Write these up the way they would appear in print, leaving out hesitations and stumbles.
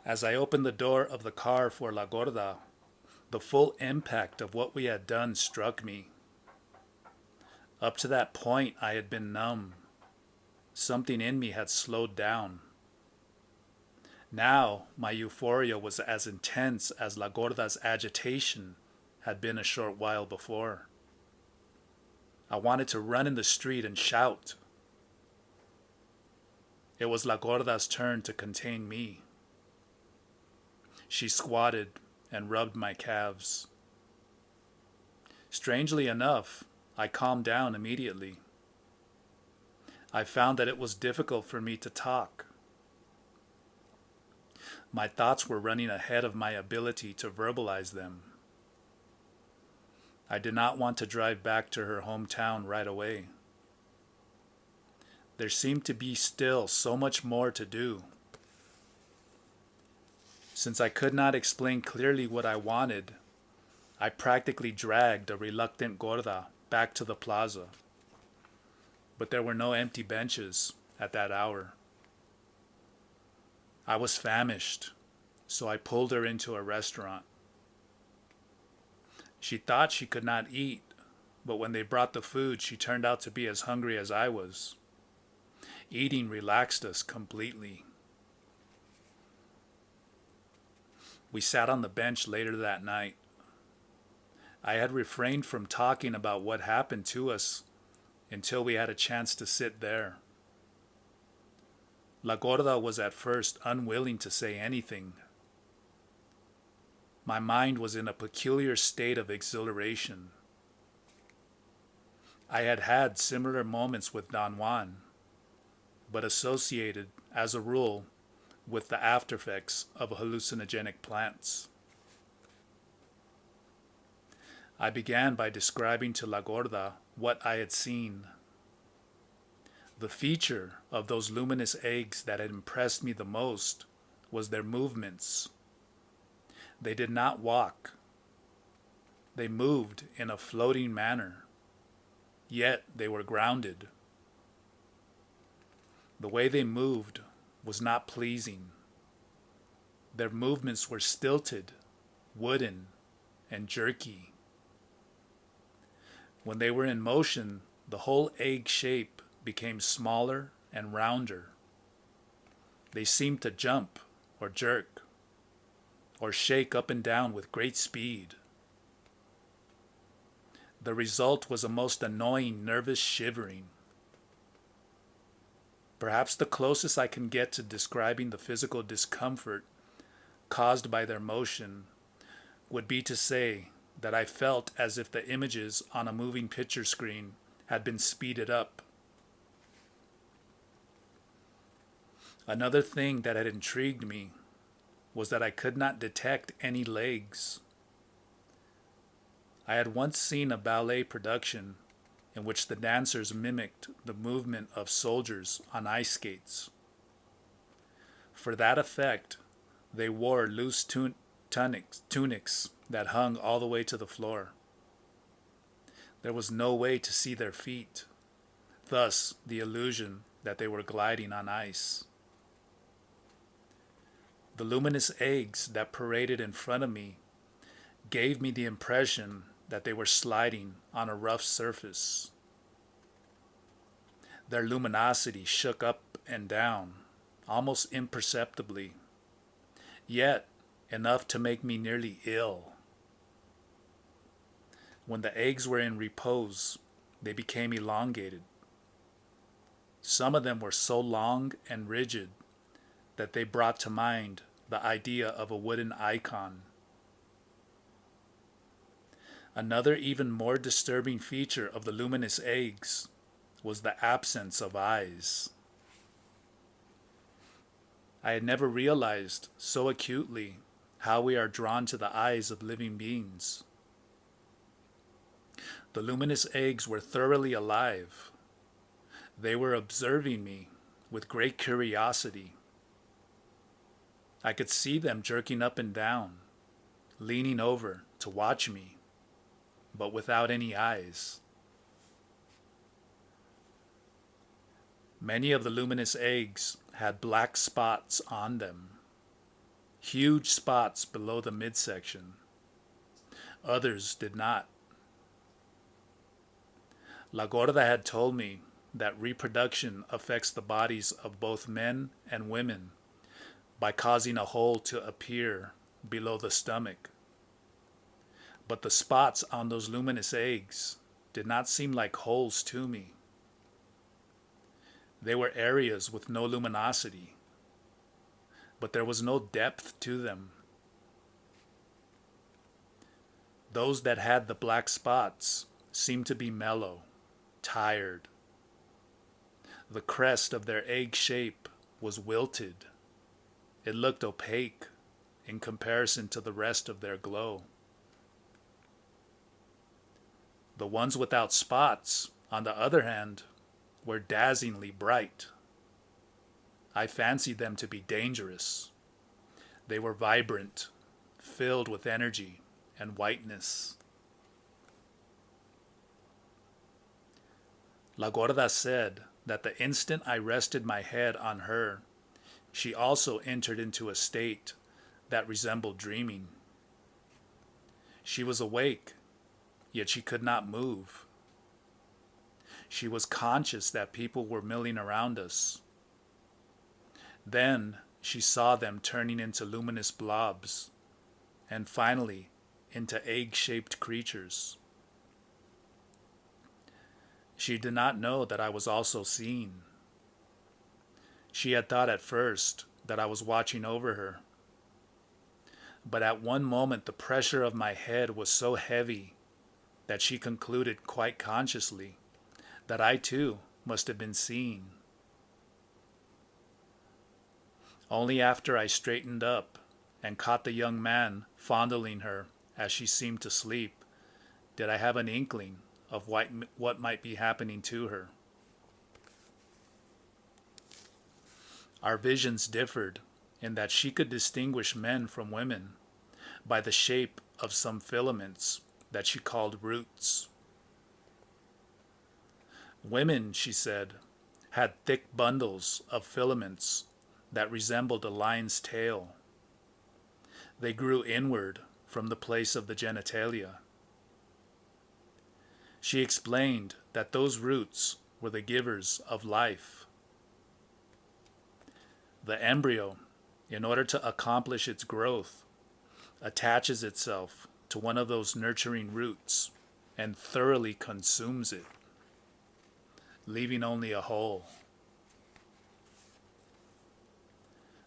As I opened the door of the car for La Gorda, the full impact of what we had done struck me. Up to that point, I had been numb. Something in me had slowed down. Now, my euphoria was as intense as La Gorda's agitation had been a short while before. I wanted to run in the street and shout. It was La Gorda's turn to contain me. She squatted and rubbed my calves. Strangely enough, I calmed down immediately. I found that it was difficult for me to talk. My thoughts were running ahead of my ability to verbalize them. I did not want to drive back to her hometown right away. There seemed to be still so much more to do. Since I could not explain clearly what I wanted, I practically dragged a reluctant Gorda back to the plaza. But there were no empty benches at that hour. I was famished, so I pulled her into a restaurant. She thought she could not eat, but when they brought the food, she turned out to be as hungry as I was. Eating relaxed us completely. We sat on the bench later that night. I had refrained from talking about what happened to us until we had a chance to sit there. La Gorda was at first unwilling to say anything. My mind was in a peculiar state of exhilaration. I had had similar moments with Don Juan, but associated, as a rule, with the aftereffects of hallucinogenic plants. I began by describing to La Gorda what I had seen. The feature of those luminous eggs that had impressed me the most was their movements. They did not walk. They moved in a floating manner, yet they were grounded. The way they moved was not pleasing. Their movements were stilted, wooden, and jerky. When they were in motion, the whole egg shape became smaller and rounder. They seemed to jump or jerk or shake up and down with great speed. The result was a most annoying nervous shivering. Perhaps the closest I can get to describing the physical discomfort caused by their motion would be to say that I felt as if the images on a moving picture screen had been speeded up. Another thing that had intrigued me was that I could not detect any legs. I had once seen a ballet production in which the dancers mimicked the movement of soldiers on ice skates. For that effect, they wore loose tunics that hung all the way to the floor. There was no way to see their feet, thus the illusion that they were gliding on ice. The luminous eggs that paraded in front of me gave me the impression that they were sliding on a rough surface. Their luminosity shook up and down, almost imperceptibly, yet enough to make me nearly ill. When the eggs were in repose, they became elongated. Some of them were so long and rigid that they brought to mind the idea of a wooden icon. Another even more disturbing feature of the luminous eggs was the absence of eyes. I had never realized so acutely how we are drawn to the eyes of living beings. The luminous eggs were thoroughly alive. They were observing me with great curiosity. I could see them jerking up and down, leaning over to watch me, but without any eyes. Many of the luminous eggs had black spots on them, huge spots below the midsection. Others did not. La Gorda had told me that reproduction affects the bodies of both men and women by causing a hole to appear below the stomach. But the spots on those luminous eggs did not seem like holes to me. They were areas with no luminosity, but there was no depth to them. Those that had the black spots seemed to be mellow, tired. The crest of their egg shape was wilted. It looked opaque in comparison to the rest of their glow. The ones without spots, on the other hand, were dazzlingly bright. I fancied them to be dangerous. They were vibrant, filled with energy and whiteness. La Gorda said that the instant I rested my head on her, she also entered into a state that resembled dreaming. She was awake, yet she could not move. She was conscious that people were milling around us. Then she saw them turning into luminous blobs, and finally into egg-shaped creatures. She did not know that I was also seeing. She had thought at first that I was watching over her. But at one moment the pressure of my head was so heavy that she concluded quite consciously that I too must have been seeing. Only after I straightened up and caught the young man fondling her as she seemed to sleep did I have an inkling of what might be happening to her. Our visions differed in that she could distinguish men from women by the shape of some filaments that she called roots. Women, she said, had thick bundles of filaments that resembled a lion's tail. They grew inward from the place of the genitalia. She explained that those roots were the givers of life. The embryo, in order to accomplish its growth, attaches itself to one of those nurturing roots and thoroughly consumes it, leaving only a hole.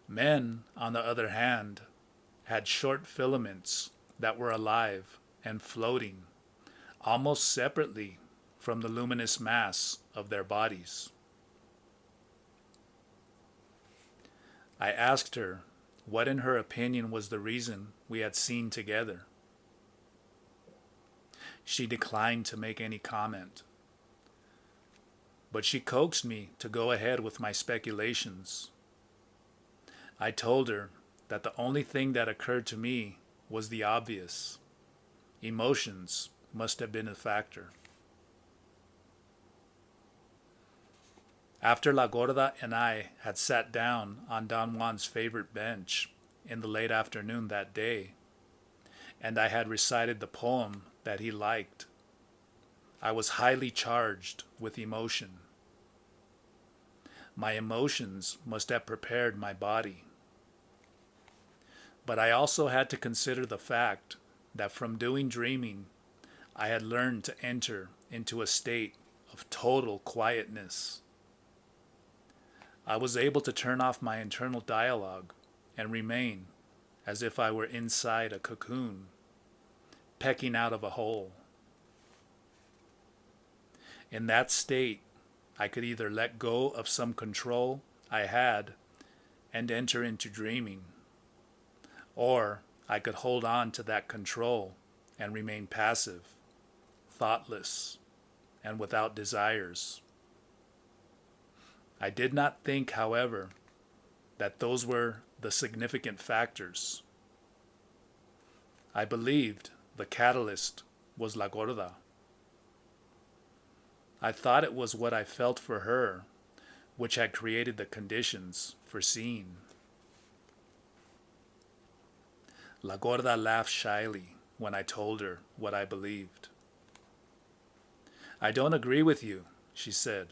Men, on the other hand, had short filaments that were alive and floating, almost separately from the luminous mass of their bodies. I asked her what in her opinion was the reason we had seen together. She declined to make any comment, but she coaxed me to go ahead with my speculations. I told her that the only thing that occurred to me was the obvious. Emotions must have been a factor. After La Gorda and I had sat down on Don Juan's favorite bench in the late afternoon that day, and I had recited the poem that he liked, I was highly charged with emotion. My emotions must have prepared my body. But I also had to consider the fact that from doing dreaming, I had learned to enter into a state of total quietness. I was able to turn off my internal dialogue and remain as if I were inside a cocoon, pecking out of a hole. In that state, I could either let go of some control I had and enter into dreaming, or I could hold on to that control and remain passive, thoughtless, and without desires. I did not think, however, that those were the significant factors. I believed the catalyst was La Gorda. I thought it was what I felt for her which had created the conditions for seeing. La Gorda laughed shyly when I told her what I believed. I don't agree with you, she said.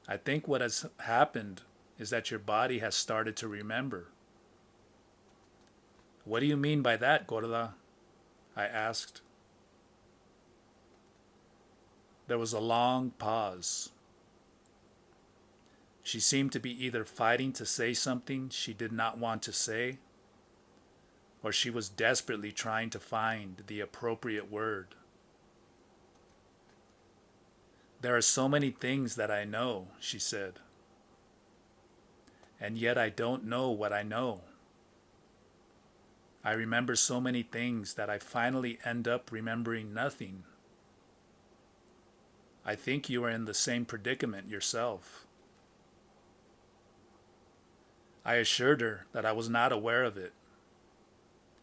I think what has happened is that your body has started to remember. What do you mean by that, Gorda? I asked. There was a long pause. She seemed to be either fighting to say something she did not want to say, or she was desperately trying to find the appropriate word. There are so many things that I know, she said, and yet I don't know what I know. I remember so many things that I finally end up remembering nothing. I think you are in the same predicament yourself. I assured her that I was not aware of it.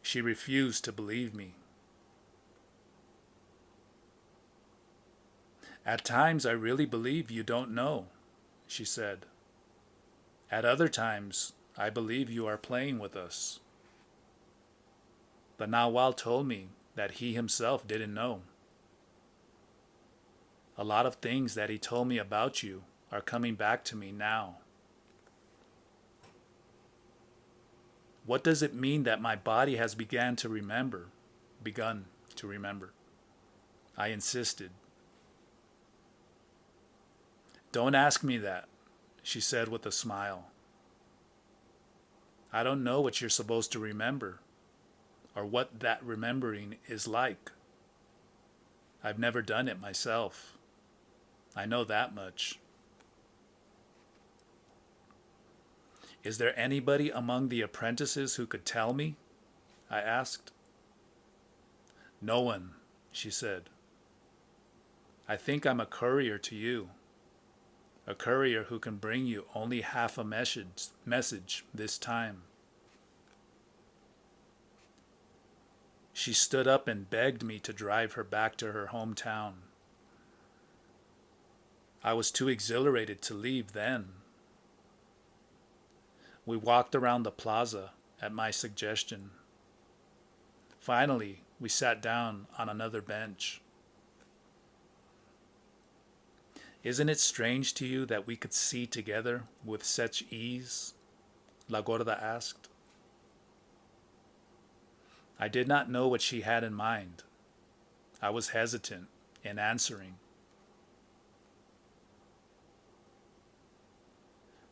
She refused to believe me. At times I really believe you don't know, she said. At other times, I believe you are playing with us. But Nawal told me that he himself didn't know. A lot of things that he told me about you are coming back to me now. What does it mean that my body has begun to remember? I insisted. Don't ask me that, she said with a smile. I don't know what you're supposed to remember, or what that remembering is like. I've never done it myself. I know that much. Is there anybody among the apprentices who could tell me? I asked. No one, she said. I think I'm a courier to you. A courier who can bring you only half a message this time. She stood up and begged me to drive her back to her hometown. I was too exhilarated to leave then. We walked around the plaza at my suggestion. Finally, we sat down on another bench. Isn't it strange to you that we could see together with such ease? La Gorda asked. I did not know what she had in mind. I was hesitant in answering.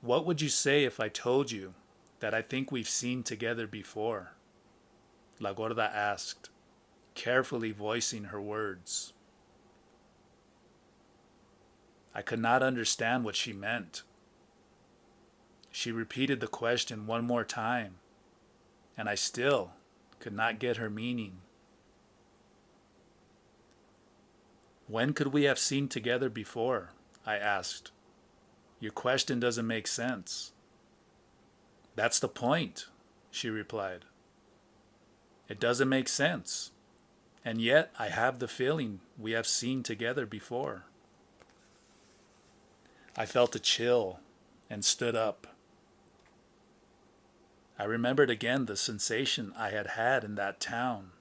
What would you say if I told you that I think we've seen together before? La Gorda asked, carefully voicing her words. I could not understand what she meant. She repeated the question one more time, and I still could not get her meaning. When could we have seen together before? I asked. Your question doesn't make sense. That's the point, she replied. It doesn't make sense, and yet I have the feeling we have seen together before. I felt a chill and stood up. I remembered again the sensation I had had in that town.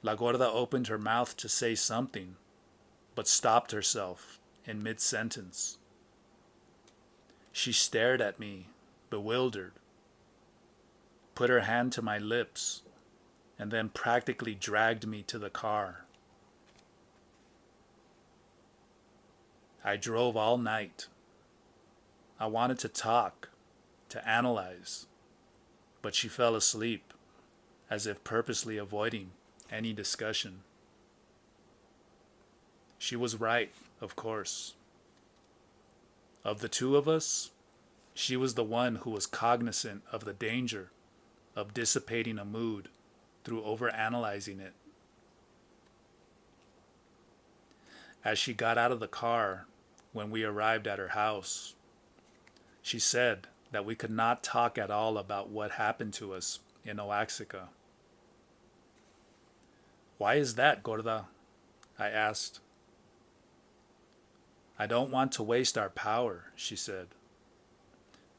La Gorda opened her mouth to say something, but stopped herself in mid-sentence. She stared at me, bewildered, put her hand to my lips, and then practically dragged me to the car. I drove all night. I wanted to talk, to analyze, but she fell asleep, as if purposely avoiding any discussion. She was right, of course. Of the two of us, she was the one who was cognizant of the danger of dissipating a mood through overanalyzing it. As she got out of the car when we arrived at her house, she said that we could not talk at all about what happened to us in Oaxaca. Why is that, Gorda? I asked. I don't want to waste our power, she said.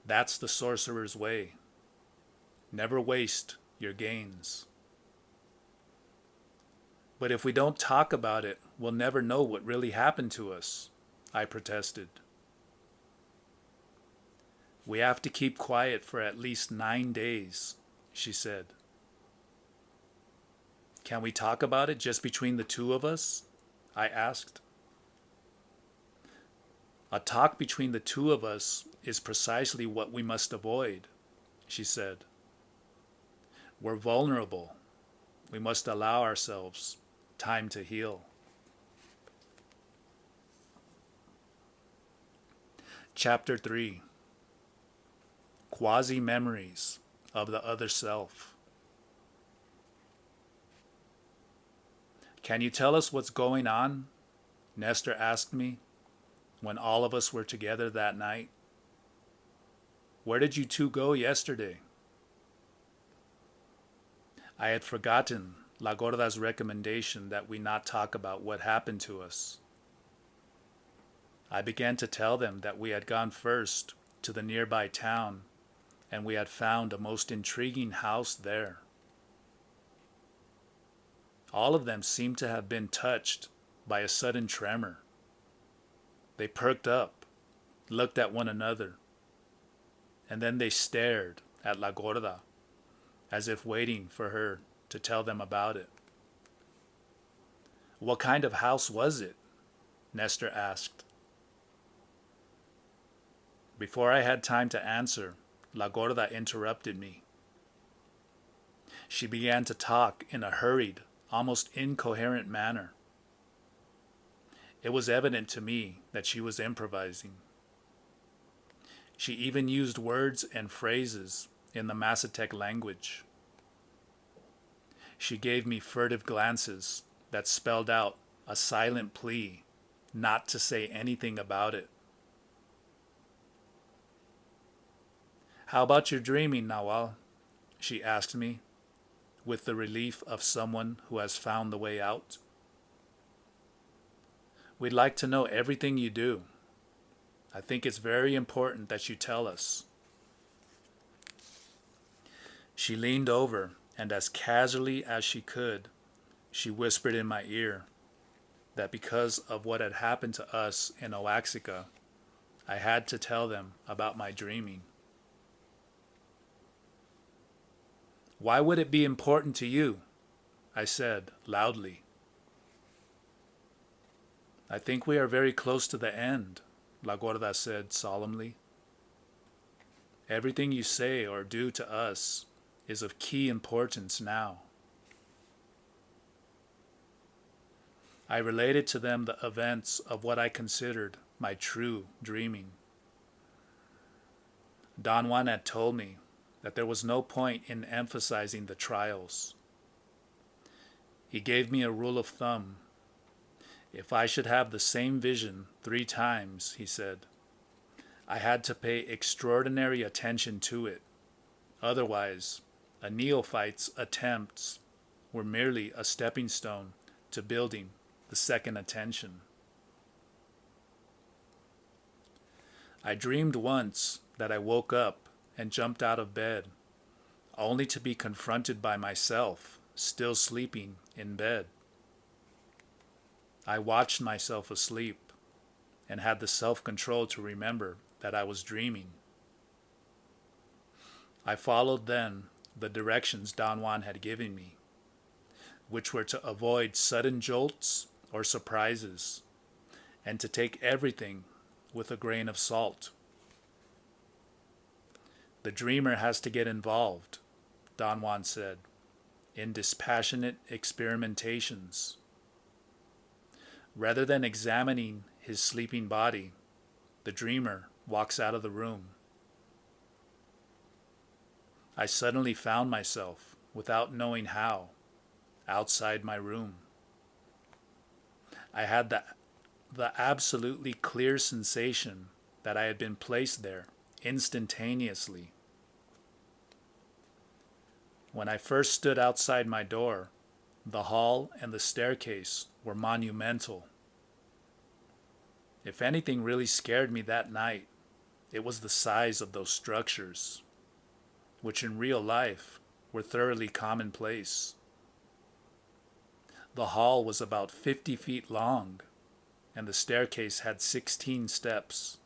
That's the sorcerer's way. Never waste your gains. But if we don't talk about it, we'll never know what really happened to us, I protested. We have to keep quiet for at least 9 days, she said. Can we talk about it just between the two of us? I asked. A talk between the two of us is precisely what we must avoid, she said. We're vulnerable. We must allow ourselves time to heal. Chapter 3. Quasi-memories of the other self. Can you tell us what's going on? Nestor asked me when all of us were together that night. Where did you two go yesterday? I had forgotten La Gorda's recommendation that we not talk about what happened to us. I began to tell them that we had gone first to the nearby town and we had found a most intriguing house there. All of them seemed to have been touched by a sudden tremor. They perked up, looked at one another, and then they stared at La Gorda, as if waiting for her to tell them about it. What kind of house was it? Nestor asked. Before I had time to answer, La Gorda interrupted me. She began to talk in a hurried, almost incoherent manner. It was evident to me that she was improvising. She even used words and phrases in the Mazatec language. She gave me furtive glances that spelled out a silent plea not to say anything about it. How about your dreaming, Nawal? She asked me, with the relief of someone who has found the way out. We'd like to know everything you do. I think it's very important that you tell us. She leaned over, and as casually as she could, she whispered in my ear that because of what had happened to us in Oaxaca, I had to tell them about my dreaming. Why would it be important to you? I said loudly. I think we are very close to the end, La Gorda said solemnly. Everything you say or do to us is of key importance now. I related to them the events of what I considered my true dreaming. Don Juan had told me that there was no point in emphasizing the trials. He gave me a rule of thumb. If I should have the same vision 3 times, he said, I had to pay extraordinary attention to it. Otherwise, a neophyte's attempts were merely a stepping stone to building the second attention. I dreamed once that I woke up and jumped out of bed, only to be confronted by myself, still sleeping in bed. I watched myself asleep and had the self-control to remember that I was dreaming. I followed then the directions Don Juan had given me, which were to avoid sudden jolts or surprises, and to take everything with a grain of salt. The dreamer has to get involved, Don Juan said, in dispassionate experimentations. Rather than examining his sleeping body, the dreamer walks out of the room. I suddenly found myself, without knowing how, outside my room. I had the absolutely clear sensation that I had been placed there instantaneously. When I first stood outside my door, the hall and the staircase were monumental. If anything really scared me that night, it was the size of those structures. which in real life were thoroughly commonplace. The hall was about 50 feet long, and the staircase had 16 steps.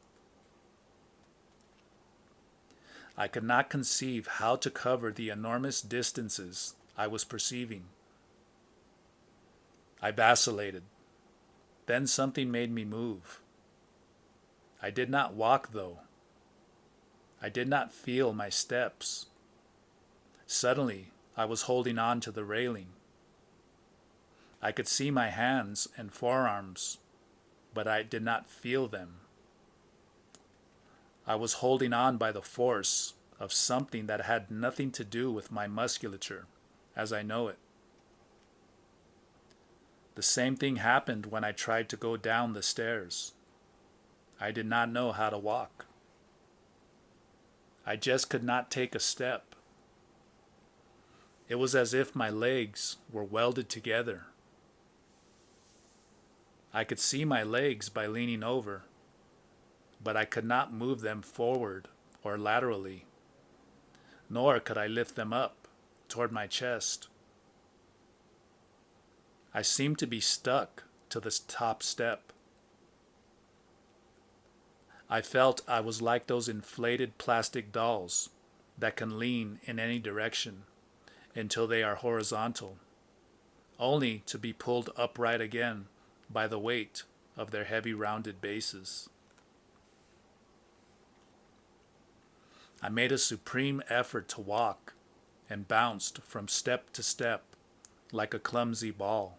I could not conceive how to cover the enormous distances I was perceiving. I vacillated. Then something made me move. I did not walk, though. I did not feel my steps. Suddenly, I was holding on to the railing. I could see my hands and forearms, but I did not feel them. I was holding on by the force of something that had nothing to do with my musculature, as I know it. The same thing happened when I tried to go down the stairs. I did not know how to walk. I just could not take a step. It was as if my legs were welded together. I could see my legs by leaning over, but I could not move them forward or laterally, nor could I lift them up toward my chest. I seemed to be stuck to the top step. I felt I was like those inflated plastic dolls that can lean in any direction until they are horizontal, only to be pulled upright again by the weight of their heavy rounded bases. I made a supreme effort to walk and bounced from step to step like a clumsy ball.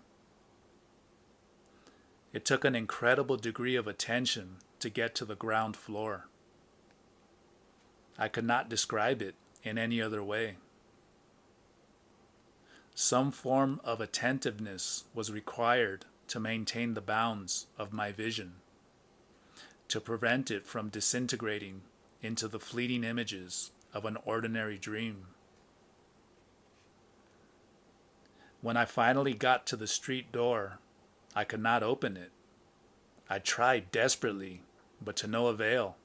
It took an incredible degree of attention to get to the ground floor. I could not describe it in any other way. Some form of attentiveness was required to maintain the bounds of my vision, to prevent it from disintegrating into the fleeting images of an ordinary dream. When I finally got to the street door, I could not open it. I tried desperately, but to no avail.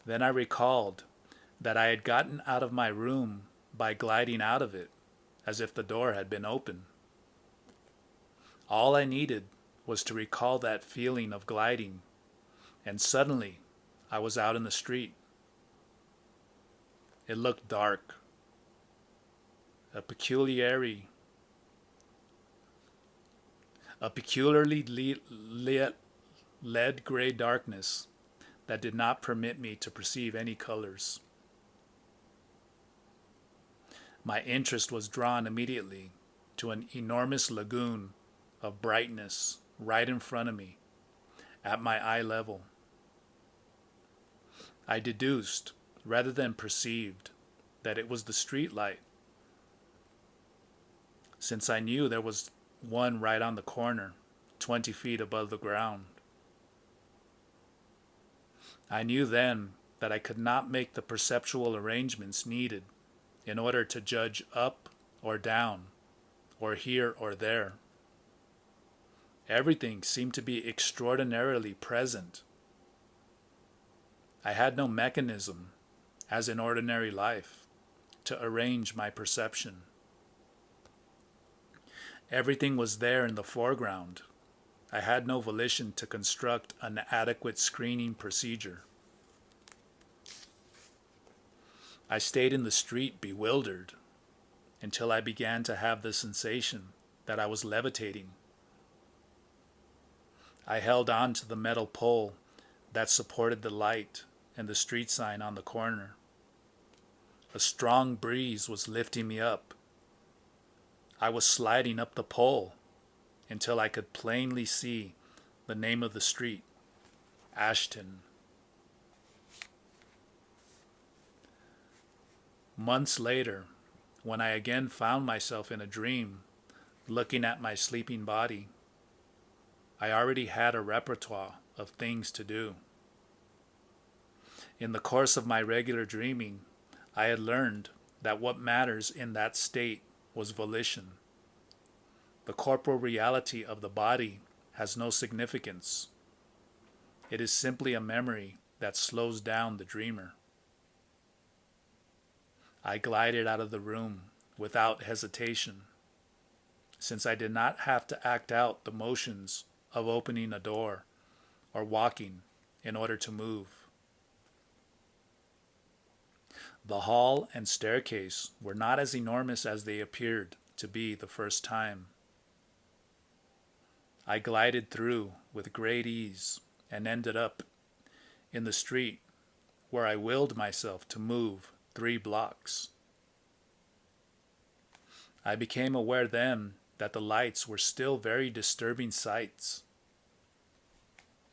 Then I recalled that I had gotten out of my room by gliding out of it, as if the door had been open. All I needed was to recall that feeling of gliding, and suddenly I was out in the street. It looked dark. A peculiarly lit lead-gray darkness that did not permit me to perceive any colors. My interest was drawn immediately to an enormous lagoon of brightness right in front of me, at my eye level. I deduced, rather than perceived, that it was the street light, since I knew there was one right on the corner, 20 feet above the ground. I knew then that I could not make the perceptual arrangements needed in order to judge up or down, or here or there. Everything seemed to be extraordinarily present. I had no mechanism, as in ordinary life, to arrange my perception. Everything was there in the foreground. I had no volition to construct an adequate screening procedure. I stayed in the street bewildered until I began to have the sensation that I was levitating. I held on to the metal pole that supported the light and the street sign on the corner. A strong breeze was lifting me up. I was sliding up the pole until I could plainly see the name of the street, Ashton. Months later, when I again found myself in a dream, looking at my sleeping body, I already had a repertoire of things to do. In the course of my regular dreaming, I had learned that what matters in that state was volition. The corporal reality of the body has no significance. It is simply a memory that slows down the dreamer. I glided out of the room without hesitation, since I did not have to act out the motions of opening a door or walking in order to move. The hall and staircase were not as enormous as they appeared to be the first time. I glided through with great ease and ended up in the street, where I willed myself to move 3 blocks. I became aware then that the lights were still very disturbing sights.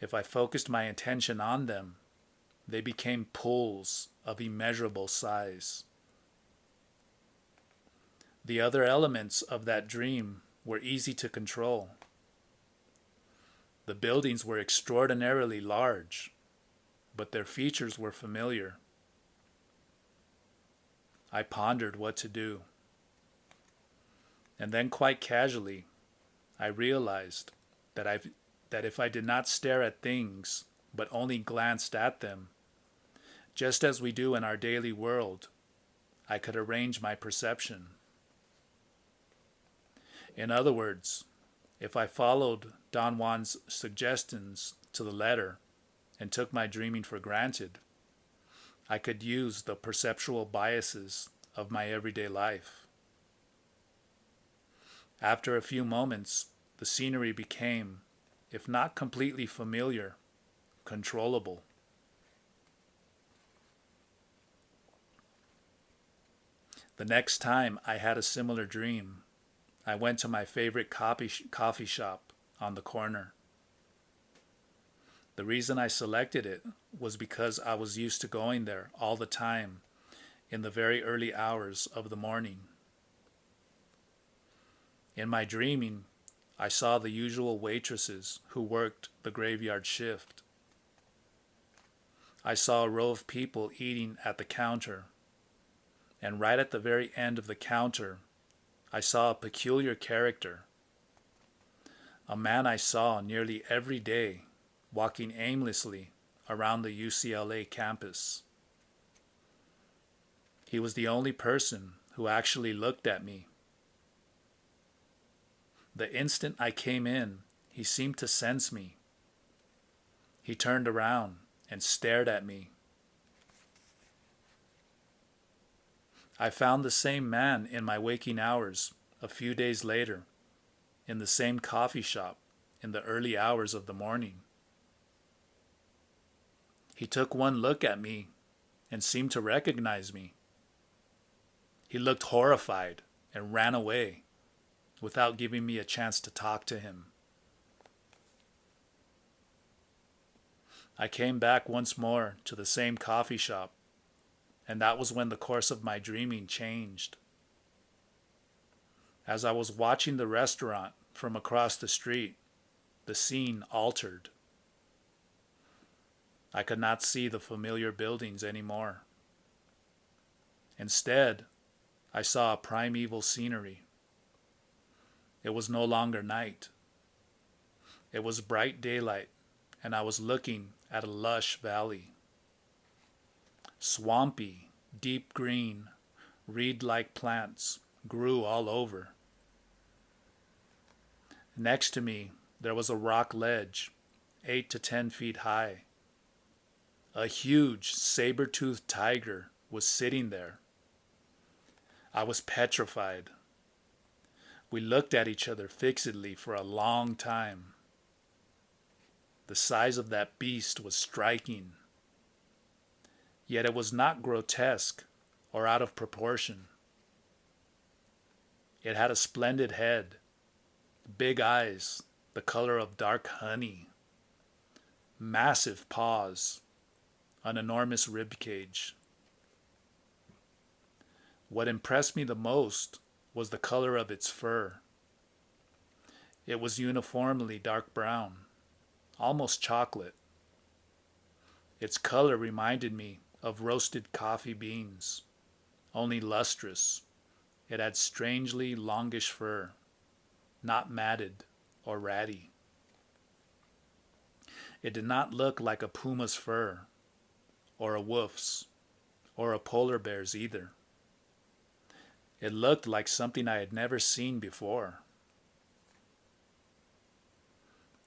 If I focused my attention on them, they became pools of immeasurable size. The other elements of that dream were easy to control. The buildings were extraordinarily large, but their features were familiar. I pondered what to do. And then quite casually, I realized that if I did not stare at things, but only glanced at them, just as we do in our daily world, I could arrange my perception. In other words, if I followed Don Juan's suggestions to the letter and took my dreaming for granted, I could use the perceptual biases of my everyday life. After a few moments, the scenery became, if not completely familiar, controllable. The next time I had a similar dream, I went to my favorite coffee shop on the corner. The reason I selected it was because I was used to going there all the time in the very early hours of the morning. In my dreaming, I saw the usual waitresses who worked the graveyard shift. I saw a row of people eating at the counter, and right at the very end of the counter, I saw a peculiar character, a man I saw nearly every day walking aimlessly around the UCLA campus. He was the only person who actually looked at me. The instant I came in, he seemed to sense me. He turned around and stared at me. I found the same man in my waking hours a few days later, in the same coffee shop in the early hours of the morning. He took one look at me and seemed to recognize me. He looked horrified and ran away without giving me a chance to talk to him. I came back once more to the same coffee shop, and that was when the course of my dreaming changed. As I was watching the restaurant from across the street, the scene altered. I could not see the familiar buildings anymore. Instead, I saw a primeval scenery. It was no longer night. It was bright daylight, and I was looking at a lush valley. Swampy, deep green, reed-like plants grew all over. Next to me, there was a rock ledge, 8 to 10 feet high. A huge saber-toothed tiger was sitting there. I was petrified. We looked at each other fixedly for a long time. The size of that beast was striking. Yet it was not grotesque or out of proportion. It had a splendid head, big eyes the color of dark honey, massive paws, an enormous rib cage. What impressed me the most was the color of its fur. It was uniformly dark brown, almost chocolate. Its color reminded me of roasted coffee beans, only lustrous. It had strangely longish fur, not matted or ratty. It did not look like a puma's fur, or a wolf's, or a polar bear's either. It looked like something I had never seen before.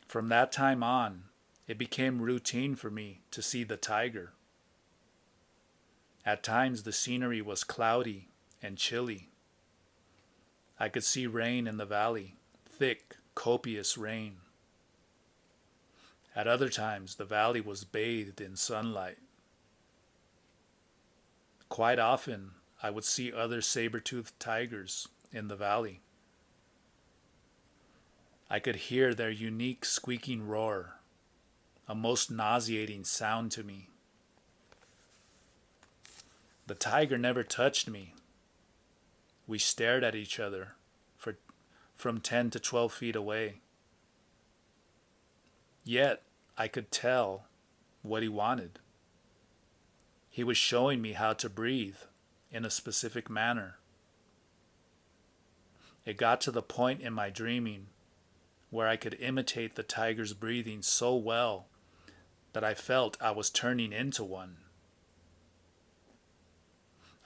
From that time on, it became routine for me to see the tiger. At times the scenery was cloudy and chilly. I could see rain in the valley, thick, copious rain. At other times the valley was bathed in sunlight. Quite often I would see other saber-toothed tigers in the valley. I could hear their unique squeaking roar, a most nauseating sound to me. The tiger never touched me. We stared at each other from 10 to 12 feet away. Yet I could tell what he wanted. He was showing me how to breathe in a specific manner. It got to the point in my dreaming where I could imitate the tiger's breathing so well that I felt I was turning into one.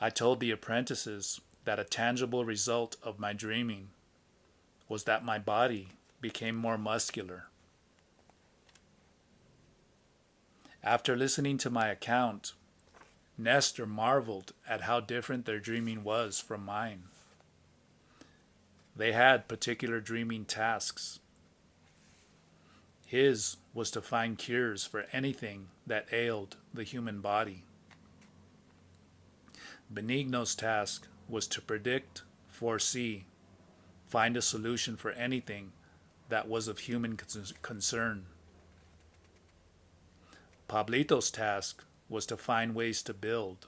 I told the apprentices that a tangible result of my dreaming was that my body became more muscular. After listening to my account, Nestor marveled at how different their dreaming was from mine. They had particular dreaming tasks. His was to find cures for anything that ailed the human body. Benigno's task was to predict, foresee, find a solution for anything that was of human concern. Pablito's task was to find ways to build.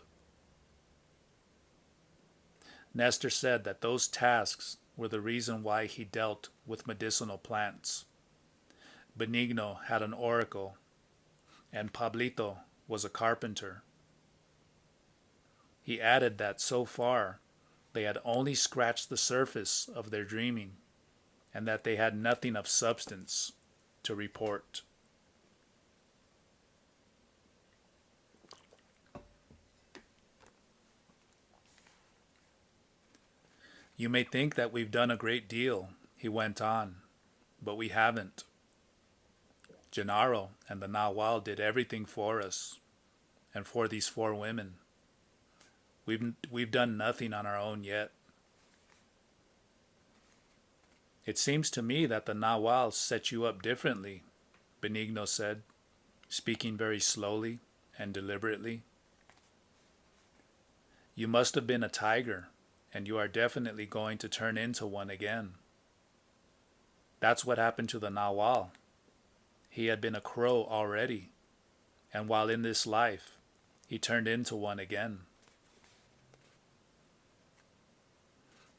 Nestor said that those tasks were the reason why he dealt with medicinal plants. Benigno had an oracle, and Pablito was a carpenter. He added that so far they had only scratched the surface of their dreaming, and that they had nothing of substance to report. You may think that we've done a great deal, he went on, but we haven't. Gennaro and the Nahual did everything for us, and for these 4 women. We've done nothing on our own yet. It seems to me that the Nahual set you up differently, Benigno said, speaking very slowly and deliberately. You must have been a tiger, and you are definitely going to turn into one again. That's what happened to the Nahual. He had been a crow already, and while in this life, he turned into one again.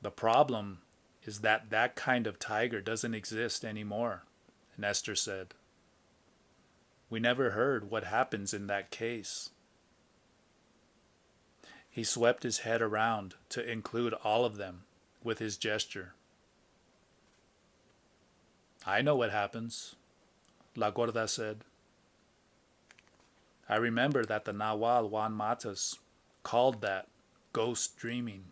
The problem is that that kind of tiger doesn't exist anymore, Nestor said. We never heard what happens in that case. He swept his head around to include all of them with his gesture. I know what happens, La Gorda said. I remember that the Nahual Juan Matas called that ghost dreaming.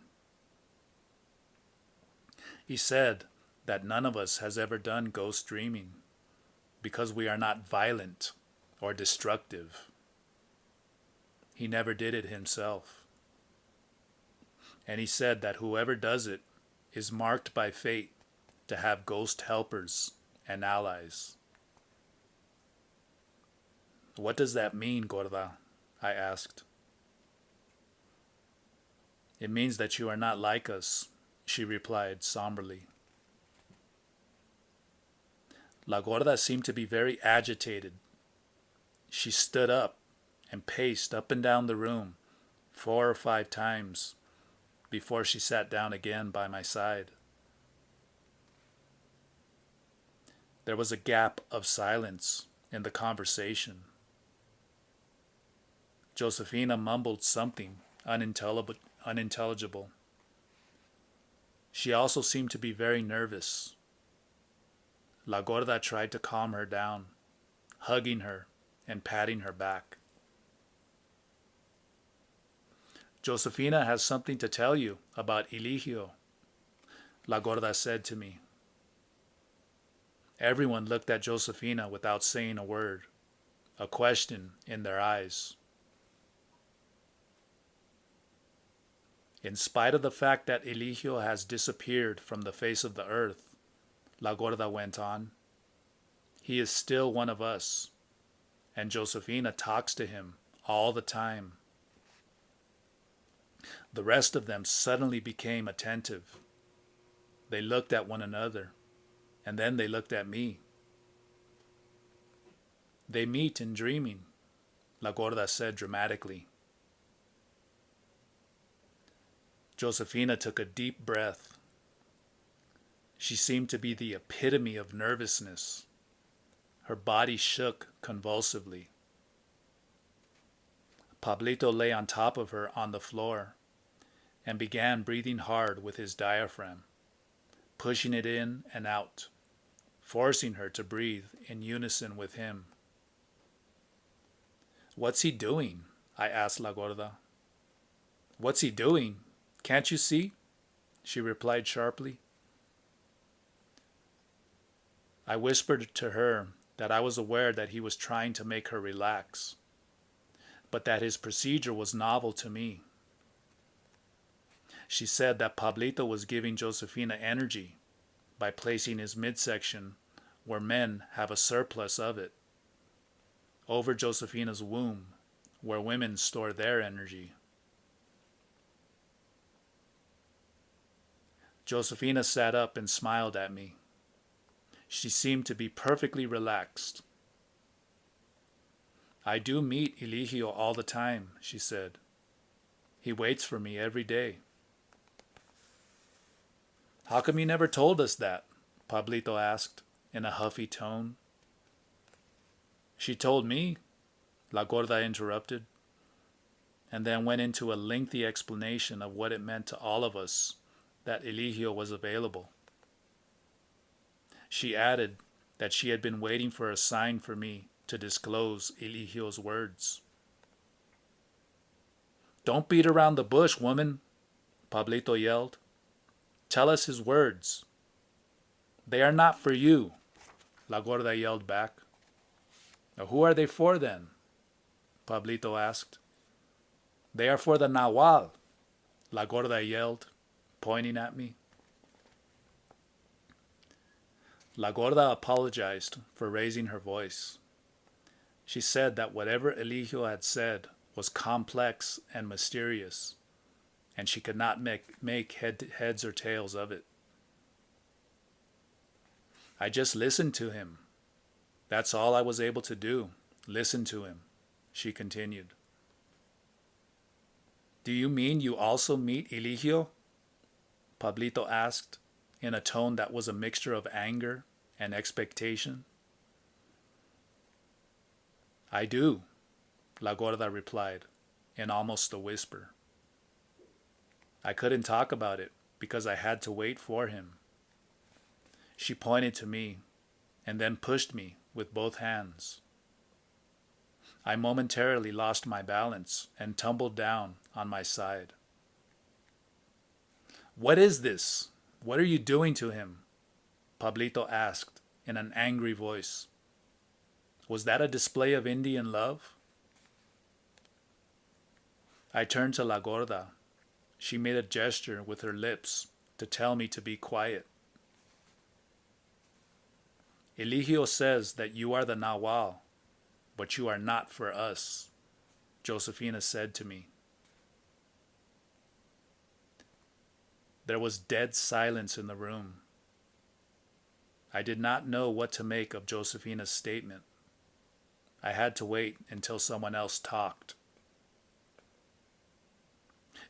He said that none of us has ever done ghost dreaming because we are not violent or destructive. He never did it himself. And he said that whoever does it is marked by fate to have ghost helpers and allies. What does that mean, Gorda? I asked. It means that you are not like us, she replied somberly. La Gorda seemed to be very agitated. She stood up and paced up and down the room 4 or 5 times before she sat down again by my side. There was a gap of silence in the conversation. Josefina mumbled something unintelligible. She also seemed to be very nervous. La Gorda tried to calm her down, hugging her and patting her back. Josefina has something to tell you about Eligio, La Gorda said to me. Everyone looked at Josefina without saying a word, a question in their eyes. In spite of the fact that Eligio has disappeared from the face of the earth, La Gorda went on, he is still one of us, and Josefina talks to him all the time. The rest of them suddenly became attentive. They looked at one another, and then they looked at me. They meet in dreaming, La Gorda said dramatically. Josefina took a deep breath. She seemed to be the epitome of nervousness. Her body shook convulsively. Pablito lay on top of her on the floor and began breathing hard with his diaphragm, pushing it in and out, forcing her to breathe in unison with him. "What's he doing?" I asked La Gorda. "What's he doing? Can't you see?" she replied sharply. I whispered to her that I was aware that he was trying to make her relax, but that his procedure was novel to me. She said that Pablito was giving Josefina energy by placing his midsection where men have a surplus of it, over Josefina's womb, where women store their energy. Josefina sat up and smiled at me. She seemed to be perfectly relaxed. "I do meet Eligio all the time," she said. "He waits for me every day." "How come you never told us that?" Pablito asked in a huffy tone. "She told me," La Gorda interrupted, and then went into a lengthy explanation of what it meant to all of us that Eligio was available. She added that she had been waiting for a sign for me to disclose Eligio's words. "Don't beat around the bush, woman," Pablito yelled. "Tell us his words." "They are not for you," La Gorda yelled back. "Who are they for then?" Pablito asked. "They are for the Nahual," La Gorda yelled, pointing at me. La Gorda apologized for raising her voice. She said that whatever Eligio had said was complex and mysterious, and she could not make heads or tails of it. "I just listened to him. That's all I was able to do, listen to him," she continued. "Do you mean you also meet Eligio?" Pablito asked in a tone that was a mixture of anger and expectation. "I do," La Gorda replied in almost a whisper. "I couldn't talk about it because I had to wait for him." She pointed to me and then pushed me with both hands. I momentarily lost my balance and tumbled down on my side. "What is this? What are you doing to him?" Pablito asked in an angry voice. Was that a display of Indian love? I turned to La Gorda. She made a gesture with her lips to tell me to be quiet. "Eligio says that you are the Nahual, but you are not for us," Josefina said to me. There was dead silence in the room. I did not know what to make of Josefina's statement. I had to wait until someone else talked.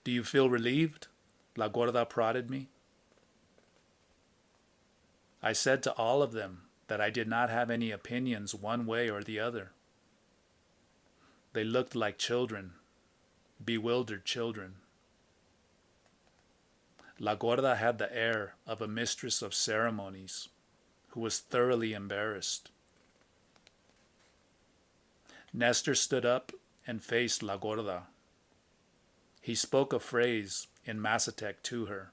"Do you feel relieved?" La Gorda prodded me. I said to all of them that I did not have any opinions one way or the other. They looked like children, bewildered children. La Gorda had the air of a mistress of ceremonies who was thoroughly embarrassed. Nestor stood up and faced La Gorda. He spoke a phrase in Mazatec to her.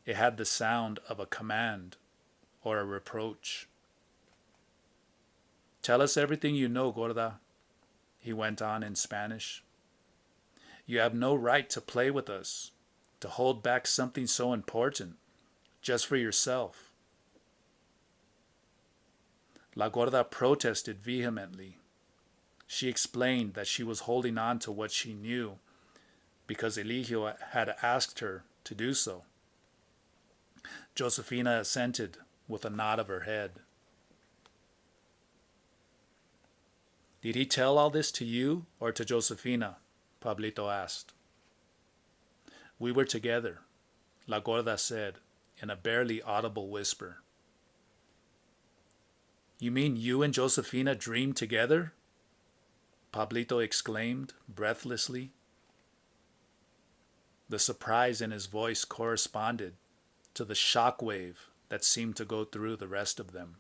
It had the sound of a command or a reproach. Tell us everything you know, Gorda, he went on in Spanish. You have no right to play with us, to hold back something so important, just for yourself. La Gorda protested vehemently. She explained that she was holding on to what she knew because Eligio had asked her to do so. Josefina assented with a nod of her head. Did he tell all this to you or to Josefina? Pablito asked. We were together, La Gorda said in a barely audible whisper. You mean you and Josefina dreamed together? Pablito exclaimed breathlessly. The surprise in his voice corresponded to the shock wave that seemed to go through the rest of them.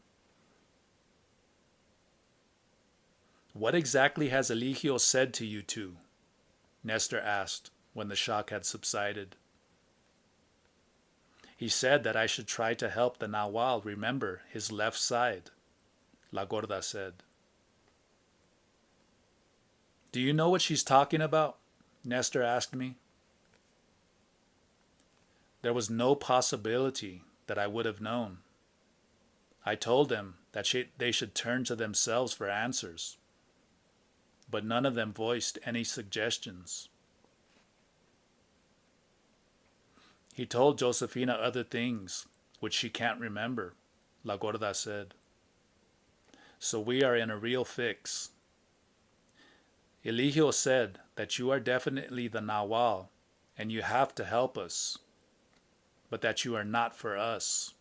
What exactly has Eligio said to you two? Nestor asked when the shock had subsided. He said that I should try to help the Nahual remember his left side, La Gorda said. Do you know what she's talking about? Nestor asked me. There was no possibility that I would have known. I told them that they should turn to themselves for answers, but none of them voiced any suggestions. He told Josefina other things which she can't remember, La Gorda said. So we are in a real fix. Eligio said that you are definitely the Nahual and you have to help us, but that you are not for us.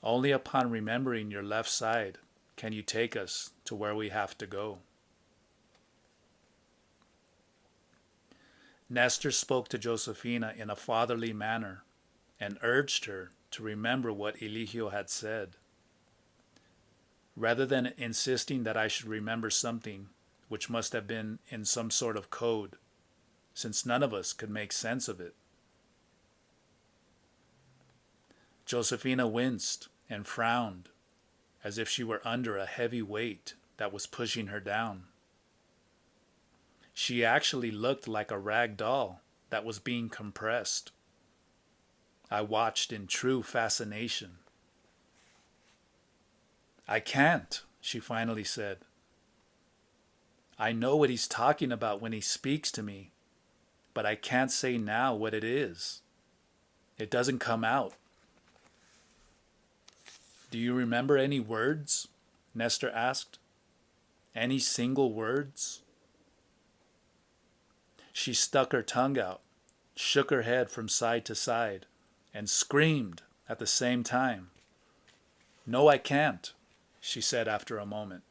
Only upon remembering your left side can you take us to where we have to go. Nestor spoke to Josefina in a fatherly manner and urged her to remember what Eligio had said. Rather than insisting that I should remember something which must have been in some sort of code, since none of us could make sense of it. Josefina winced and frowned as if she were under a heavy weight that was pushing her down. She actually looked like a rag doll that was being compressed. I watched in true fascination. I can't, she finally said. I know what he's talking about when he speaks to me, but I can't say now what it is. It doesn't come out. Do you remember any words? Nestor asked. Any single words? She stuck her tongue out, shook her head from side to side, and screamed at the same time. No, I can't, she said after a moment.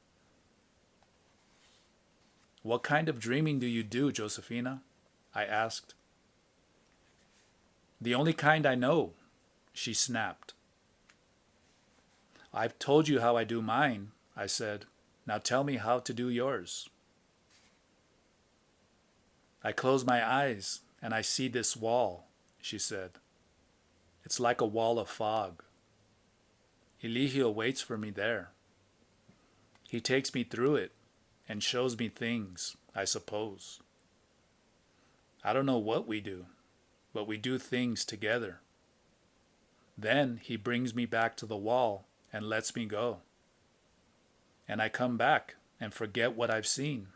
What kind of dreaming do you do, Josefina? I asked. The only kind I know, she snapped. I've told you how I do mine, I said. Now tell me how to do yours. I close my eyes and I see this wall, she said. It's like a wall of fog. Eligio waits for me there. He takes me through it and shows me things, I suppose. I don't know what we do, but we do things together. Then he brings me back to the wall and lets me go. And I come back and forget what I've seen.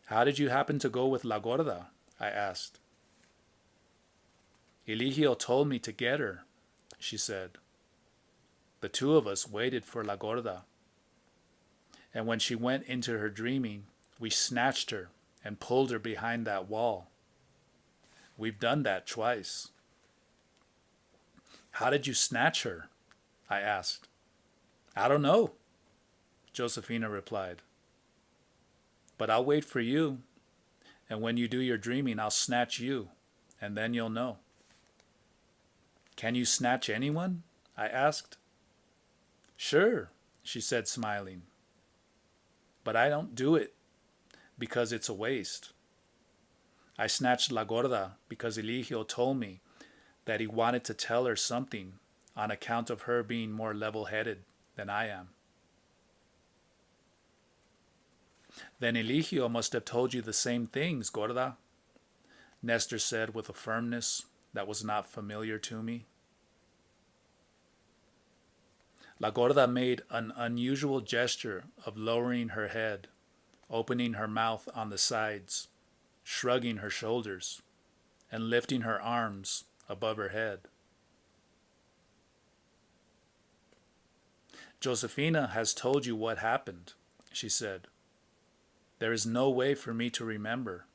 How did you happen to go with La Gorda? I asked. Eligio told me to get her, she said. The two of us waited for La Gorda. And when she went into her dreaming, we snatched her and pulled her behind that wall. We've done that twice. How did you snatch her? I asked. I don't know, Josefina replied. But I'll wait for you, and when you do your dreaming, I'll snatch you, and then you'll know. Can you snatch anyone? I asked. Sure, she said, smiling. But I don't do it because it's a waste. I snatched La Gorda because Eligio told me that he wanted to tell her something on account of her being more level-headed than I am. Then Eligio must have told you the same things, Gorda, Nestor said with a firmness that was not familiar to me. La Gorda made an unusual gesture of lowering her head, opening her mouth on the sides, shrugging her shoulders, and lifting her arms above her head. Josefina has told you what happened, she said. There is no way for me to remember.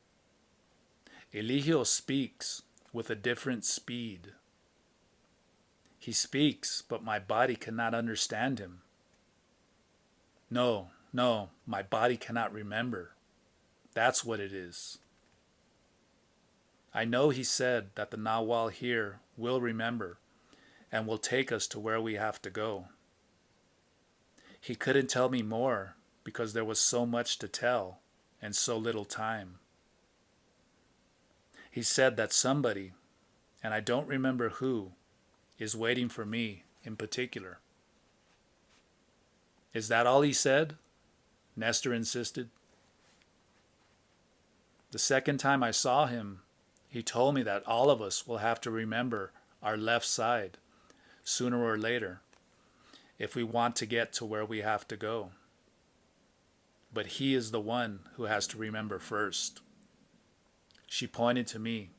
Eligio speaks with a different speed. He speaks, but my body cannot understand him. No, my body cannot remember. That's what it is. I know he said that the Nahual here will remember and will take us to where we have to go. He couldn't tell me more because there was so much to tell and so little time. He said that somebody, and I don't remember who, is waiting for me in particular. Is that all he said? Nestor insisted. The second time I saw him, he told me that all of us will have to remember our left side, sooner or later, if we want to get to where we have to go. But he is the one who has to remember first. She pointed to me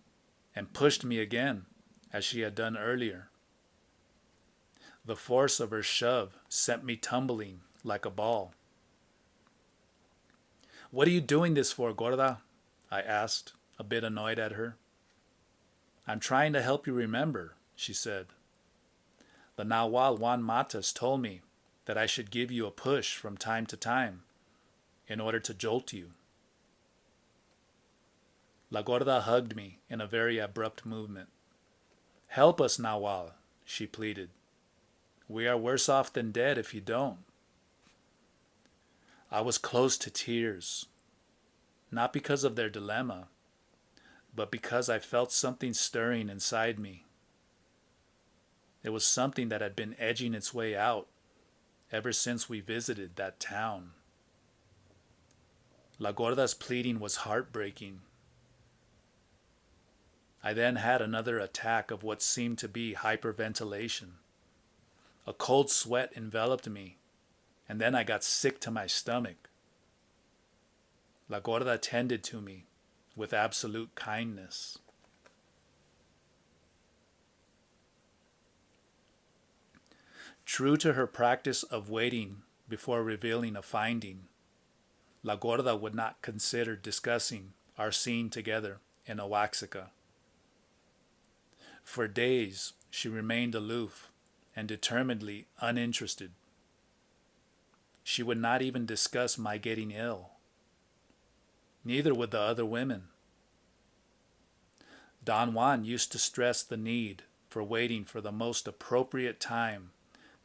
and pushed me again, as she had done earlier. The force of her shove sent me tumbling like a ball. What are you doing this for, Gorda? I asked, a bit annoyed at her. I'm trying to help you remember, she said. The Nahual Juan Matas told me that I should give you a push from time to time in order to jolt you. La Gorda hugged me in a very abrupt movement. Help us, Nahual, she pleaded. We are worse off than dead if you don't. I was close to tears, not because of their dilemma, but because I felt something stirring inside me. It was something that had been edging its way out ever since we visited that town. La Gorda's pleading was heartbreaking. I then had another attack of what seemed to be hyperventilation. A cold sweat enveloped me, and then I got sick to my stomach. La Gorda tended to me with absolute kindness. True to her practice of waiting before revealing a finding, La Gorda would not consider discussing our scene together in Oaxaca. For days, she remained aloof and determinedly uninterested. She would not even discuss my getting ill. Neither would the other women. Don Juan used to stress the need for waiting for the most appropriate time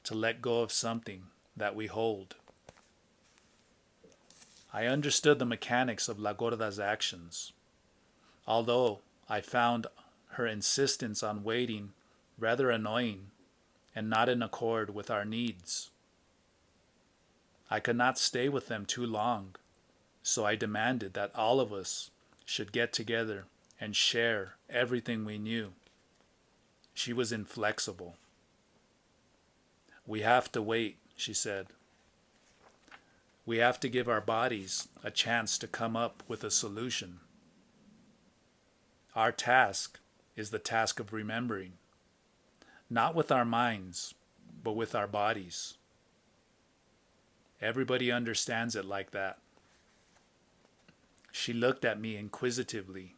to let go of something that we hold. I understood the mechanics of La Gorda's actions, although I found her insistence on waiting rather annoying and not in accord with our needs. I could not stay with them too long, so I demanded that all of us should get together and share everything we knew. She was inflexible. We have to wait, she said. We have to give our bodies a chance to come up with a solution. Our task is the task of remembering, not with our minds, but with our bodies. Everybody understands it like that. She looked at me inquisitively.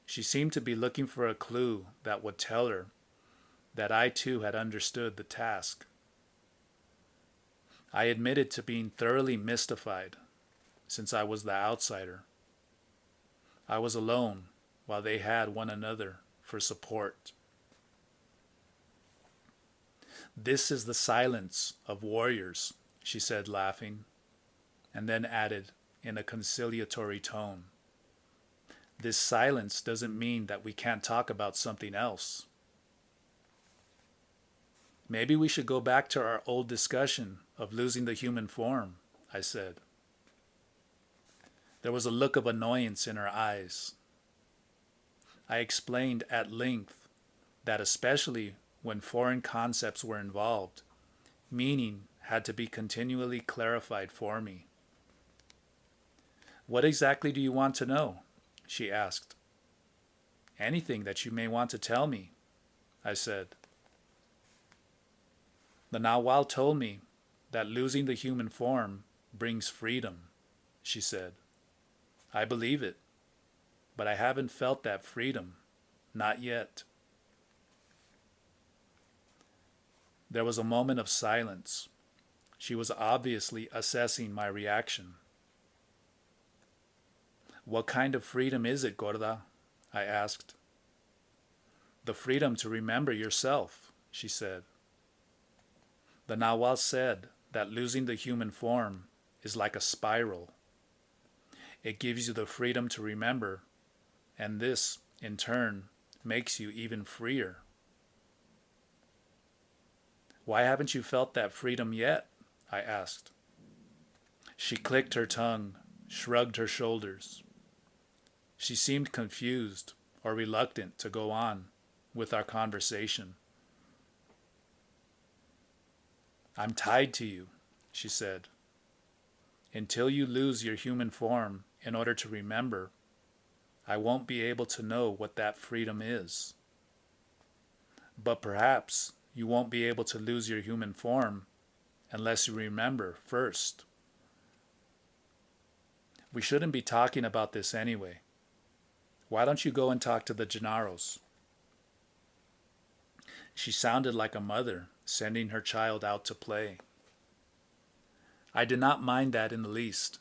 She seemed to be looking for a clue that would tell her that I too had understood the task. I admitted to being thoroughly mystified, since I was the outsider. I was alone, while they had one another for support. This is the silence of warriors, she said, laughing, and then added in a conciliatory tone. This silence doesn't mean that we can't talk about something else. Maybe we should go back to our old discussion of losing the human form, I said. There was a look of annoyance in her eyes. I explained at length that especially when foreign concepts were involved, meaning had to be continually clarified for me. What exactly do you want to know? She asked. Anything that you may want to tell me, I said. The Nahual told me that losing the human form brings freedom, she said. I believe it, but I haven't felt that freedom, not yet. There was a moment of silence. She was obviously assessing my reaction. What kind of freedom is it, Gorda? I asked. The freedom to remember yourself, she said. The Nahual said that losing the human form is like a spiral. It gives you the freedom to remember, and this, in turn, makes you even freer. Why haven't you felt that freedom yet? I asked. She clicked her tongue, shrugged her shoulders. She seemed confused or reluctant to go on with our conversation. I'm tied to you, she said. Until you lose your human form in order to remember, I won't be able to know what that freedom is. But perhaps you won't be able to lose your human form unless you remember first. We shouldn't be talking about this anyway. Why don't you go and talk to the Gennaros? She sounded like a mother sending her child out to play. I did not mind that in the least.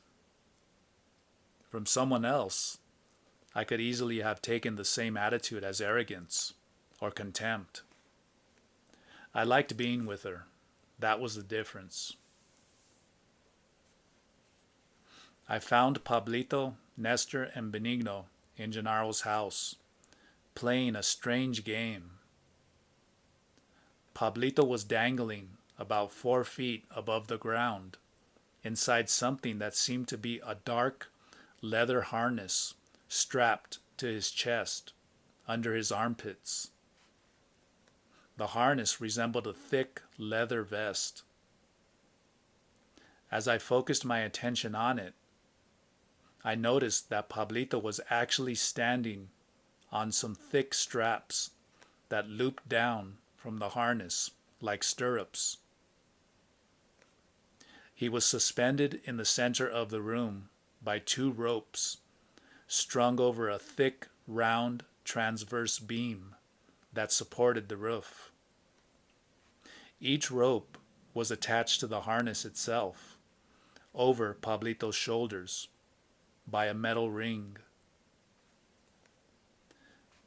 From someone else, I could easily have taken the same attitude as arrogance or contempt. I liked being with her. That was the difference. I found Pablito, Nestor, and Benigno in Gennaro's house, playing a strange game. Pablito was dangling about 4 feet above the ground, inside something that seemed to be a dark leather harness strapped to his chest, under his armpits. The harness resembled a thick leather vest. As I focused my attention on it, I noticed that Pablito was actually standing on some thick straps that looped down from the harness like stirrups. He was suspended in the center of the room by 2 ropes, strung over a thick, round, transverse beam that supported the roof. Each rope was attached to the harness itself, over Pablito's shoulders, by a metal ring.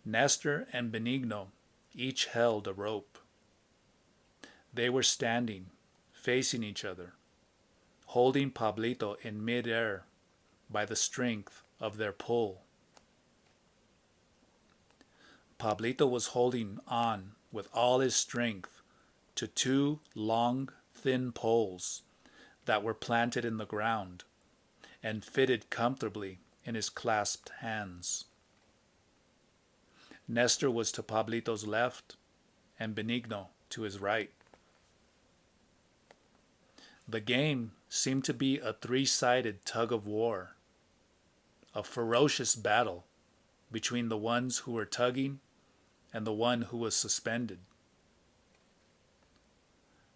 Nestor and Benigno each held a rope. They were standing, facing each other, holding Pablito in mid-air by the strength of their pull. Pablito was holding on with all his strength to 2 long, thin poles that were planted in the ground and fitted comfortably in his clasped hands. Nestor was to Pablito's left and Benigno to his right. The game seemed to be a 3-sided tug-of-war, a ferocious battle between the ones who were tugging and the one who was suspended.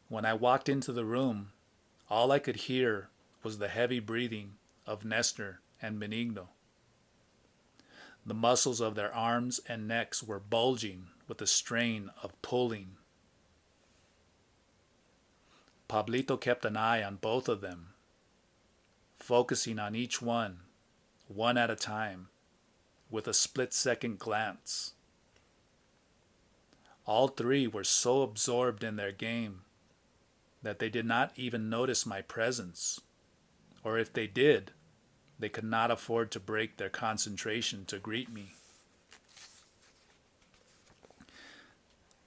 When I walked into the room, all I could hear was the heavy breathing of Nestor and Benigno. The muscles of their arms and necks were bulging with the strain of pulling. Pablito kept an eye on both of them, focusing on each one at a time, with a split-second glance. All 3 were so absorbed in their game that they did not even notice my presence, or if they did, they could not afford to break their concentration to greet me.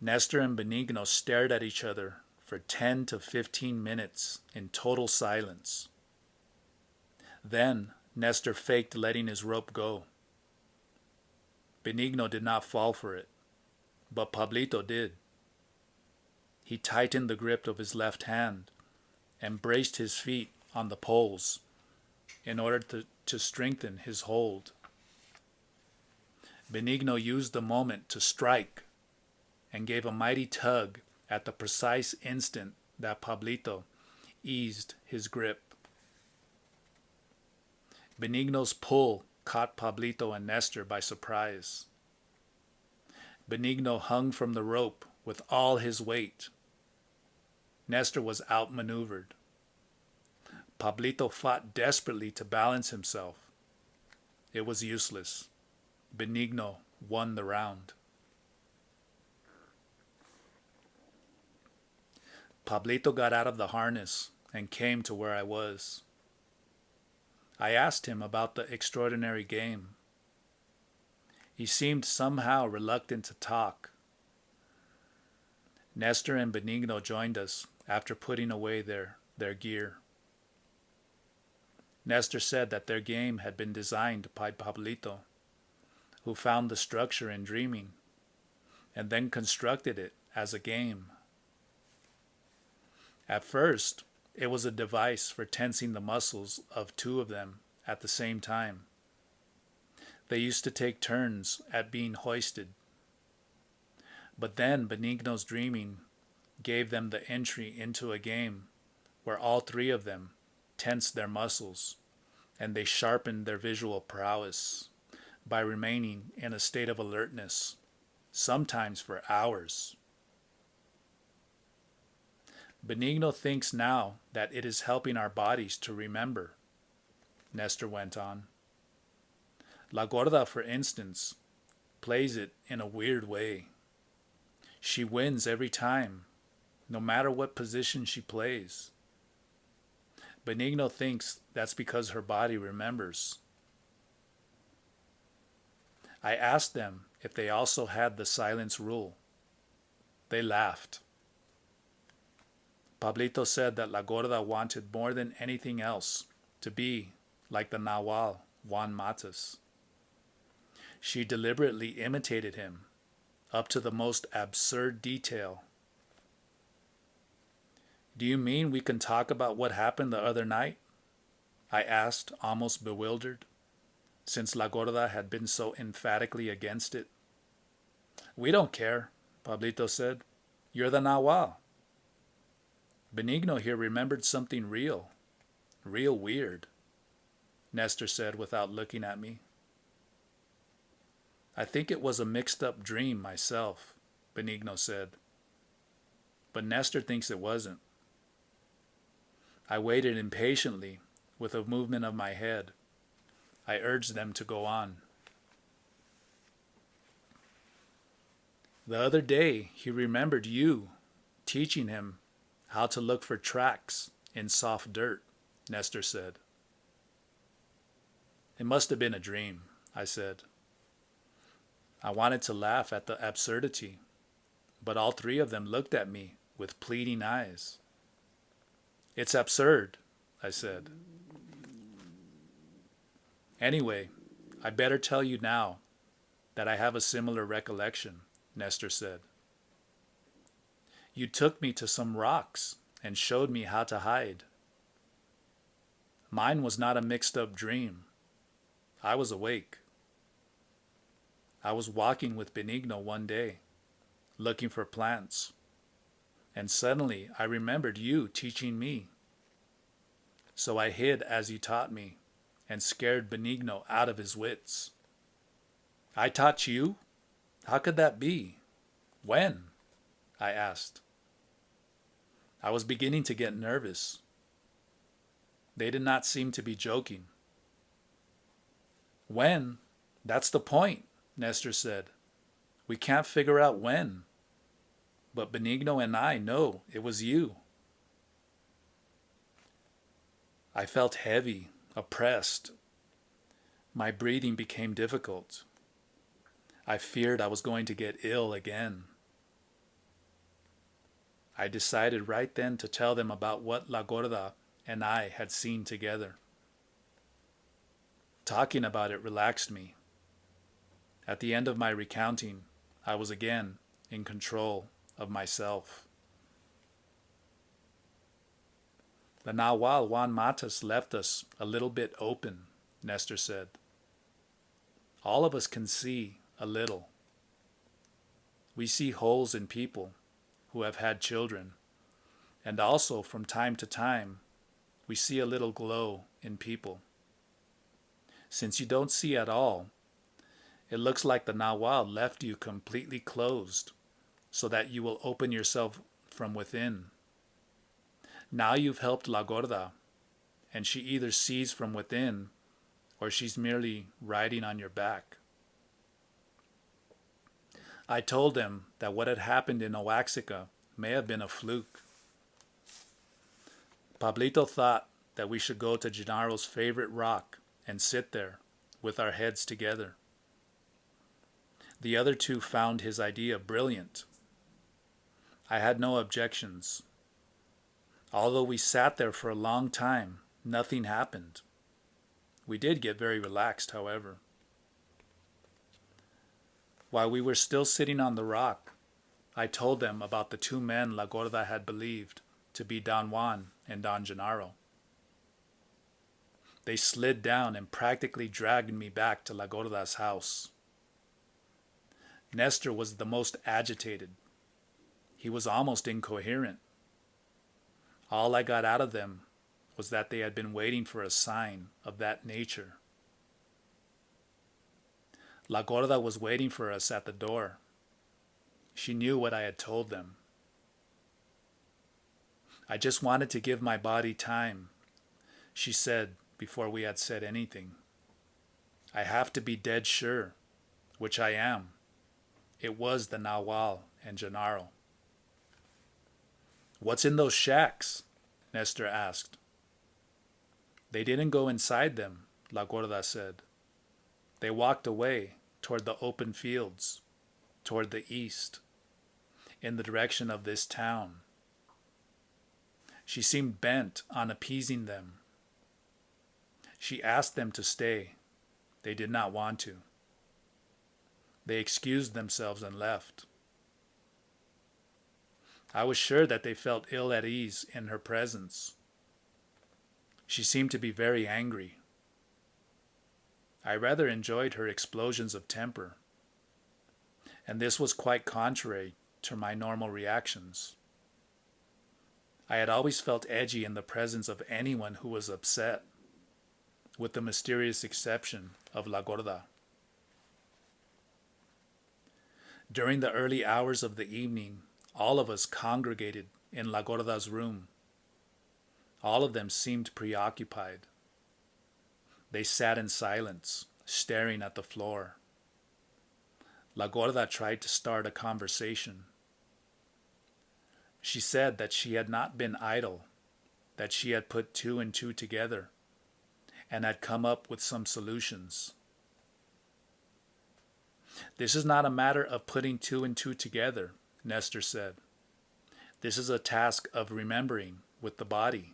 Nestor and Benigno stared at each other for 10 to 15 minutes in total silence. Then Nestor faked letting his rope go. Benigno did not fall for it, but Pablito did. He tightened the grip of his left hand and braced his feet on the poles in order to strengthen his hold. Benigno used the moment to strike and gave a mighty tug at the precise instant that Pablito eased his grip. Benigno's pull caught Pablito and Nestor by surprise. Benigno hung from the rope with all his weight. Nestor was outmaneuvered. Pablito fought desperately to balance himself. It was useless. Benigno won the round. Pablito got out of the harness and came to where I was. I asked him about the extraordinary game. He seemed somehow reluctant to talk. Nestor and Benigno joined us after putting away their gear. Nestor said that their game had been designed by Pablito, who found the structure in dreaming and then constructed it as a game. At first, it was a device for tensing the muscles of two of them at the same time. They used to take turns at being hoisted. But then Benigno's dreaming gave them the entry into a game where all three of them tensed their muscles and they sharpened their visual prowess by remaining in a state of alertness, sometimes for hours. Benigno thinks now that it is helping our bodies to remember, Nestor went on. La Gorda, for instance, plays it in a weird way. She wins every time, no matter what position she plays. Benigno thinks that's because her body remembers. I asked them if they also had the silence rule. They laughed. Pablito said that La Gorda wanted more than anything else to be like the Nahual Juan Matas. She deliberately imitated him up to the most absurd detail. Do you mean we can talk about what happened the other night? I asked, almost bewildered, since La Gorda had been so emphatically against it. We don't care, Pablito said. You're the Nahual. Benigno here remembered something real weird, Nestor said without looking at me. I think it was a mixed-up dream myself, Benigno said. But Nestor thinks it wasn't. I waited impatiently with a movement of my head. I urged them to go on. The other day, he remembered you teaching him how to look for tracks in soft dirt, Nestor said. It must have been a dream, I said. I wanted to laugh at the absurdity, but all three of them looked at me with pleading eyes. It's absurd, I said. Anyway, I better tell you now that I have a similar recollection, Nestor said. You took me to some rocks and showed me how to hide. Mine was not a mixed-up dream. I was awake. I was walking with Benigno one day, looking for plants, and suddenly I remembered you teaching me. So I hid as you taught me and scared Benigno out of his wits. I taught you? How could that be? When? I asked. I was beginning to get nervous. They did not seem to be joking. When? That's the point, Nestor said. We can't figure out when. But Benigno and I know it was you. I felt heavy, oppressed, My breathing became difficult. I feared I was going to get ill again. I decided right then to tell them about what La Gorda and I had seen together. Talking about it relaxed me. At the end of my recounting, I was again in control of myself. The Nahual Juan Matas left us a little bit open, Nestor said. All of us can see a little. We see holes in people who have had children, and also from time to time, we see a little glow in people. Since you don't see at all, it looks like the Nahual left you completely closed so that you will open yourself from within. Now you've helped La Gorda, and she either sees from within or she's merely riding on your back. I told them that what had happened in Oaxaca may have been a fluke. Pablito thought that we should go to Gennaro's favorite rock and sit there with our heads together. The other two found his idea brilliant. I had no objections. Although we sat there for a long time, nothing happened. We did get very relaxed, however. While we were still sitting on the rock, I told them about the two men La Gorda had believed to be Don Juan and Don Gennaro. They slid down and practically dragged me back to La Gorda's house. Nestor was the most agitated. He was almost incoherent. All I got out of them was that they had been waiting for a sign of that nature. La Gorda was waiting for us at the door. She knew what I had told them. I just wanted to give my body time, she said before we had said anything. I have to be dead sure, which I am. It was the Nahual and Gennaro. What's in those shacks? Nestor asked. They didn't go inside them, La Gorda said. They walked away toward the open fields, toward the east, in the direction of this town. She seemed bent on appeasing them. She asked them to stay. They did not want to. They excused themselves and left. I was sure that they felt ill at ease in her presence. She seemed to be very angry. I rather enjoyed her explosions of temper, and this was quite contrary to my normal reactions. I had always felt edgy in the presence of anyone who was upset, with the mysterious exception of La Gorda. During the early hours of the evening, all of us congregated in La Gorda's room. All of them seemed preoccupied. They sat in silence, staring at the floor. La Gorda tried to start a conversation. She said that she had not been idle, that she had put two and two together, and had come up with some solutions. This is not a matter of putting two and two together, Nestor said. This is a task of remembering with the body.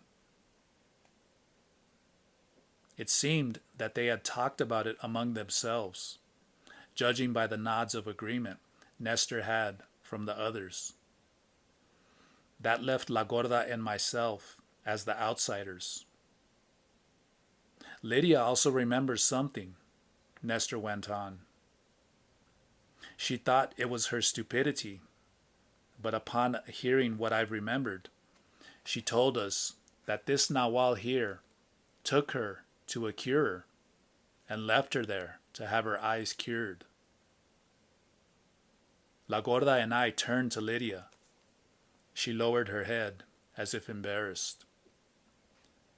It seemed that they had talked about it among themselves, judging by the nods of agreement Nestor had from the others. That left La Gorda and myself as the outsiders. Lydia also remembers something, Nestor went on. She thought it was her stupidity, but upon hearing what I remembered, she told us that this Nahual here took her to a curer and left her there to have her eyes cured. La Gorda and I turned to Lydia. She lowered her head as if embarrassed.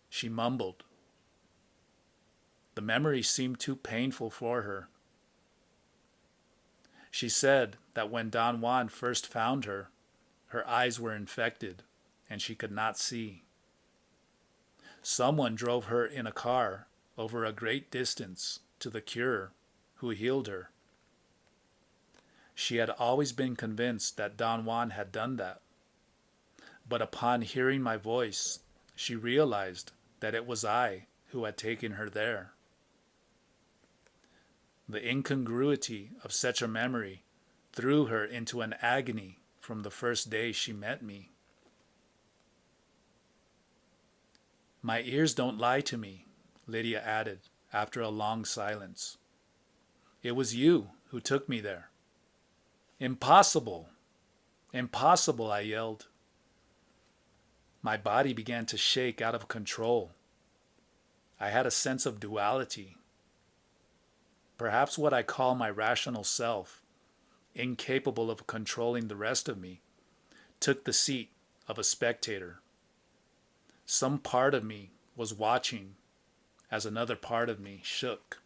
She mumbled. The memory seemed too painful for her. She said that when Don Juan first found her, her eyes were infected and she could not see. Someone drove her in a car over a great distance to the cure who healed her. She had always been convinced that Don Juan had done that, but upon hearing my voice, she realized that it was I who had taken her there. The incongruity of such a memory threw her into an agony from the first day she met me. My ears don't lie to me, Lydia added after a long silence. It was you who took me there. Impossible! Impossible, I yelled. My body began to shake out of control. I had a sense of duality. Perhaps what I call my rational self, incapable of controlling the rest of me, took the seat of a spectator. Some part of me was watching as another part of me shook.